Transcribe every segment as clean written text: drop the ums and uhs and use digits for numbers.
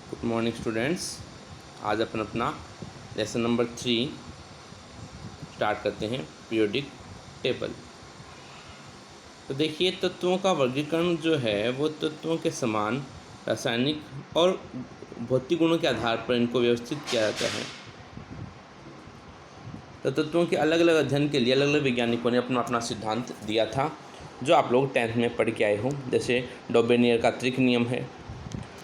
Good morning students. आज अपन अपना lesson number 3 start करते हैं, पीरियोडिक टेबल। तो देखिए, तत्वों का वर्गीकरण जो है वो तत्वों के समान रासायनिक और भौतिक गुणों के आधार पर इनको व्यवस्थित किया जाता है। तो तत्वों के अलग अलग अध्ययन के लिए अलग अलग वैज्ञानिकों ने अपना अपना सिद्धांत दिया था, जो आप लोग 10th में पढ़ के आए हो। जैसे डोबेनियर का त्रिक नियम है।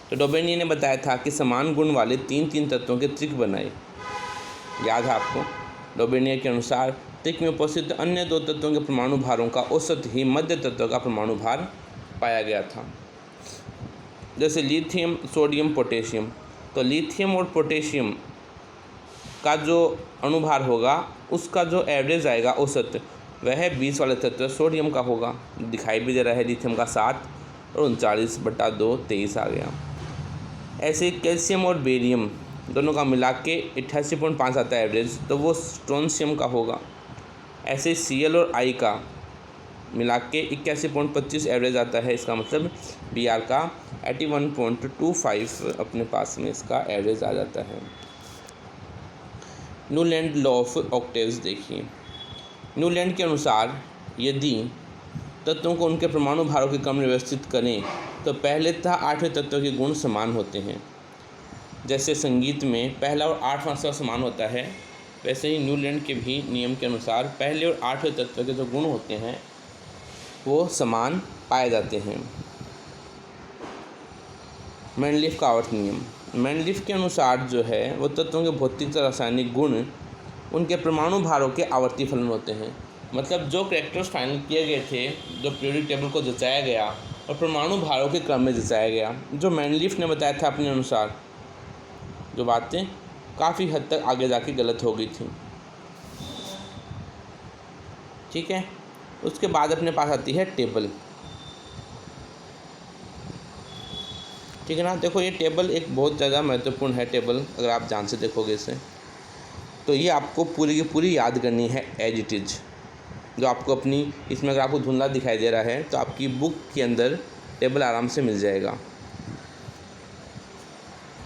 तो डोबेनियर ने बताया था कि समान गुण वाले तीन तत्वों के त्रिक बनाए। याद है आपको? डोबेनियर के अनुसार त्रिक में उपस्थित अन्य दो तत्वों के परमाणु भारों का औसत ही मध्य तत्व का परमाणु भार पाया गया था। जैसे लिथियम, सोडियम, पोटेशियम। तो लिथियम और पोटेशियम का जो अणुभार होगा उसका जो एवरेज आएगा औसत, वह 20 वाले तत्व सोडियम का होगा। दिखाई भी दे रहा है, लिथियम का 7 और 39/2 23 आ गया। ऐसे कैल्शियम और बेरियम दोनों का मिला के 88.5 आता है एवरेज, तो वो स्ट्रोंशियम का होगा। ऐसे Cl और I का मिला के 81.25 एवरेज आता है। इसका मतलब Br का 81.25 अपने पास में इसका एवरेज आ जाता है। न्यूलैंड लॉ ऑफ ऑक्टेव्स देखिए। न्यूलैंड के अनुसार यदि तत्वों को उनके परमाणु भारों के क्रम में व्यवस्थित करें तो पहले तथा 8वें तत्व के गुण समान होते हैं। जैसे संगीत में पहला और 8वां स्वर समान होता है, वैसे ही न्यूलैंड के भी नियम के अनुसार पहले और 8वें तत्व के जो गुण होते हैं वो समान पाए जाते हैं। मेंडलीफ का आवर्त नियम। मेंडलीफ के अनुसार जो है वो तत्वों के भौतिक तथा रासायनिक गुण उनके परमाणु भारों के आवर्ती फलन होते हैं। मतलब जो कैरेक्टर्स फाइनल किए गए थे, जो पीरियोडिक टेबल को जचाया गया और परमाणु भारों के क्रम में जचाया गया, जो मेंडलीफ ने बताया था अपने अनुसार, जो बातें काफ़ी हद तक आगे जाके गलत हो गई थी। ठीक है, उसके बाद अपने पास आती है टेबल। ठीक है ना। देखो, ये टेबल एक बहुत ज़्यादा महत्वपूर्ण है टेबल। अगर आप ध्यान से देखोगे इसे, तो ये आपको पूरी की पूरी याद करनी है एज इट इज़। जो आपको अपनी इसमें अगर आपको धुंधला दिखाई दे रहा है तो आपकी बुक के अंदर टेबल आराम से मिल जाएगा।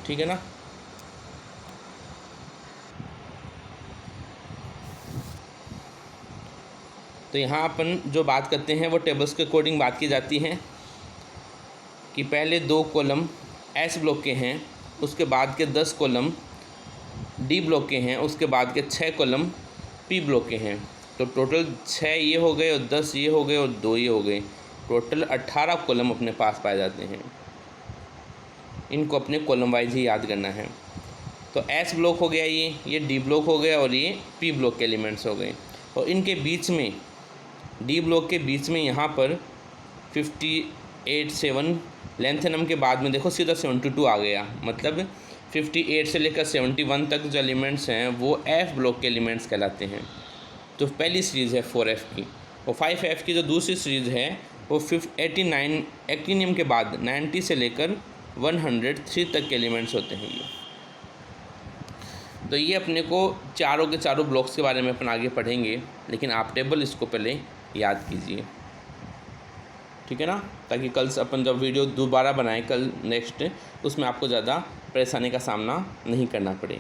ठीक है ना। तो यहाँ अपन जो बात करते हैं वो टेबल्स के अकॉर्डिंग बात की जाती है कि पहले 2 कॉलम एस ब्लॉक के हैं, उसके बाद के 10 कॉलम डी ब्लॉक के हैं, उसके बाद के 6 कॉलम पी ब्लॉक के हैं। तो टोटल 6 ये हो गए और 10 ये हो गए और 2 ये हो गए। टोटल 18 कॉलम अपने पास पाए जाते हैं। इनको अपने कॉलम वाइज ही याद करना है। तो एस ब्लॉक हो गया, ये डी ब्लॉक हो गया और ये पी ब्लॉक के एलिमेंट्स हो गए। और इनके बीच में, डी ब्लॉक के बीच में यहाँ पर 58.7 लेंथेनम के बाद में देखो सीधा 72 आ गया। मतलब 58 से लेकर 71 तक जो एलिमेंट्स हैं वो एफ ब्लॉक के एलिमेंट्स कहलाते हैं। तो पहली सीरीज़ है 4F की, और 5F की जो दूसरी सीरीज़ है वो 89 एक्टिनियम के बाद 90 से लेकर 103 तक के एलिमेंट्स होते हैं ये। तो ये अपने को चारों के चारों ब्लॉक्स के बारे में अपन आगे पढ़ेंगे, लेकिन आप टेबल इसको पहले याद कीजिए। ठीक है ना, ताकि कल से अपन जब वीडियो दोबारा बनाएं कल नेक्स्ट, उसमें आपको ज़्यादा परेशानी का सामना नहीं करना पड़े।